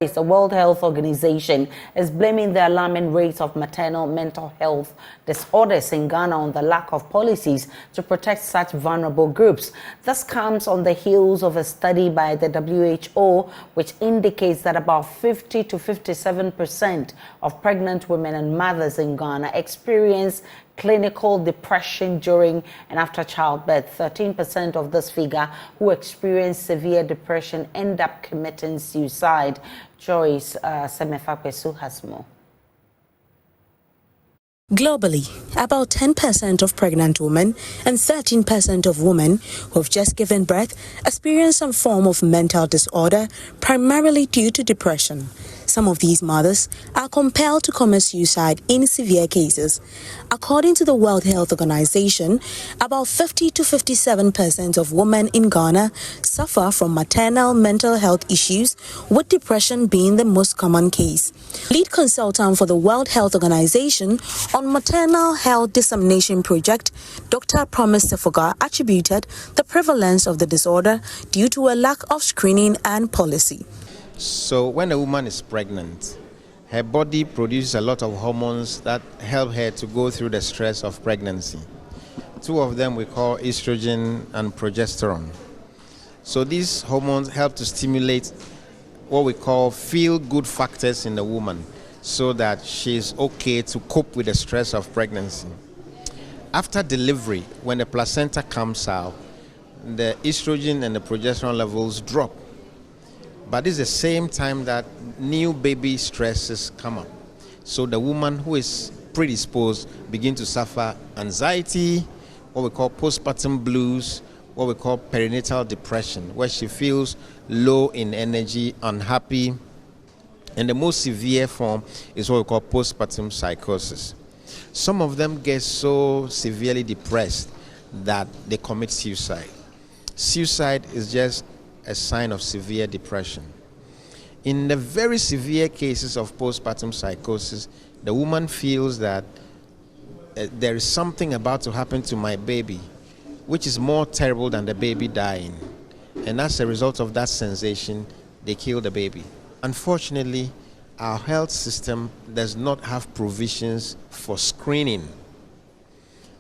The World Health Organization is blaming the alarming rates of maternal mental health disorders in Ghana on the lack of policies to protect such vulnerable groups. This comes on the heels of a study by the WHO, which indicates that about 50 to 57% of pregnant women and mothers in Ghana experience clinical depression during and after childbirth. 13% of this figure who experience severe depression end up committing suicide. Joyce Semefakwesu has more. Globally, about 10% of pregnant women and 13% of women who have just given birth experience some form of mental disorder, primarily due to depression. Some of these mothers are compelled to commit suicide in severe cases. According to the World Health Organization, about 50 to 57% of women in Ghana suffer from maternal mental health issues, with depression being the most common case. Lead consultant for the World Health Organization on Maternal Health Dissemination Project, Dr. Promise Sefoga, attributed the prevalence of the disorder due to a lack of screening and policy. So when a woman is pregnant, her body produces a lot of hormones that help her to go through the stress of pregnancy. Two of them we call estrogen and progesterone. So these hormones help to stimulate what we call feel-good factors in the woman so that she's okay to cope with the stress of pregnancy. After delivery, when the placenta comes out, the estrogen and the progesterone levels drop. But it's the same time that new baby stresses come up. So the woman who is predisposed begin to suffer anxiety, what we call postpartum blues, what we call perinatal depression, where she feels low in energy, unhappy. And the most severe form is what we call postpartum psychosis. Some of them get so severely depressed that they commit suicide. Suicide is just a sign of severe depression. In the very severe cases of postpartum psychosis, the woman feels that there is something about to happen to my baby, which is more terrible than the baby dying. And as a result of that sensation, they kill the baby. Unfortunately, our health system does not have provisions for screening.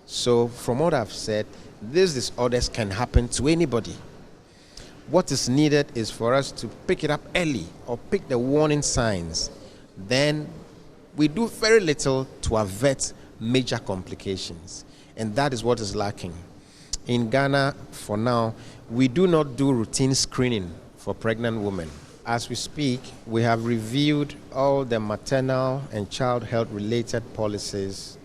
So from what I've said, these disorders can happen to anybody. What is needed is for us to pick it up early or pick the warning signs. Then we do very little to avert major complications. And that is what is lacking. In Ghana, for now, we do not do routine screening for pregnant women. As we speak, we have reviewed all the maternal and child health related policies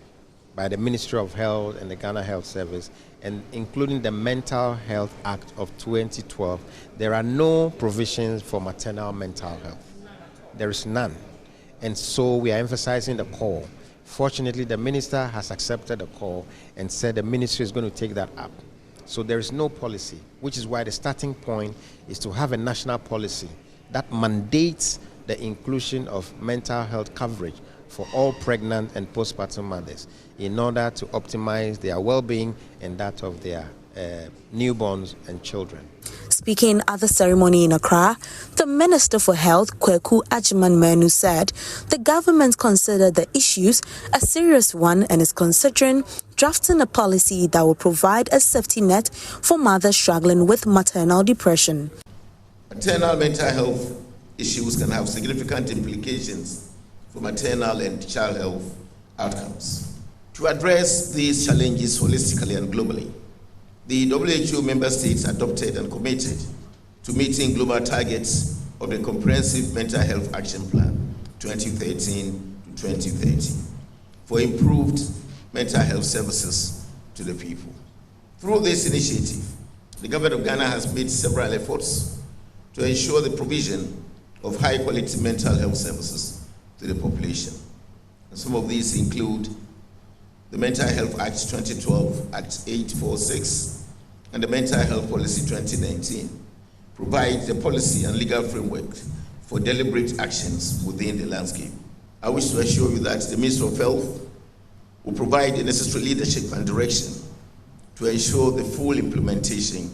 by the Ministry of Health and the Ghana Health Service, and including the Mental Health Act of 2012, there are no provisions for maternal mental health. There is none. And so we are emphasizing the call. Fortunately, the minister has accepted the call and said the ministry is going to take that up. So there is no policy, which is why the starting point is to have a national policy that mandates the inclusion of mental health coverage for all pregnant and postpartum mothers in order to optimize their well-being and that of their newborns and children. Speaking at the ceremony in Accra, the Minister for Health, Kweku Agyemang-Manu, said the government considered the issues a serious one and is considering drafting a policy that will provide a safety net for mothers struggling with maternal depression. Maternal mental health issues can have significant implications for maternal and child health outcomes. To address these challenges holistically and globally, the WHO member states adopted and committed to meeting global targets of the Comprehensive Mental Health Action Plan 2013 to 2030 for improved mental health services to the people. Through this initiative, the government of Ghana has made several efforts to ensure the provision of high-quality mental health services to the population. And some of these include the Mental Health Act 2012, Act 846, and the Mental Health Policy 2019, provide the policy and legal framework for deliberate actions within the landscape. I wish to assure you that the Ministry of Health will provide the necessary leadership and direction to ensure the full implementation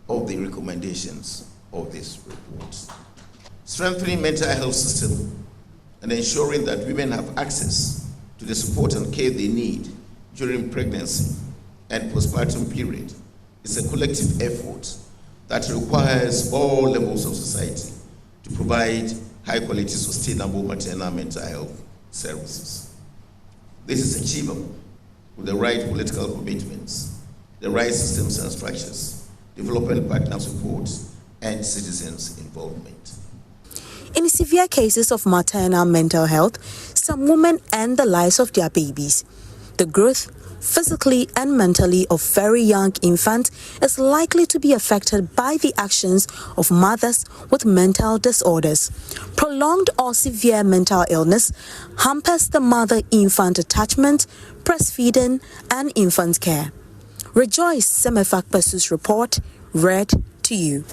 of the recommendations of this report. strengthening mental health system, and ensuring that women have access to the support and care they need during pregnancy and postpartum period is a collective effort that requires all levels of society to provide high-quality, sustainable maternal mental health services. This is achievable with the right political commitments, the right systems and structures, development partner support, and citizens' involvement. In severe cases of maternal mental health, some women end the lives of their babies. The growth, physically and mentally, of very young infants is likely to be affected by the actions of mothers with mental disorders. Prolonged or severe mental illness hampers the mother-infant attachment, breastfeeding, and infant care. Rejoice Semefak Basu's report, read to you.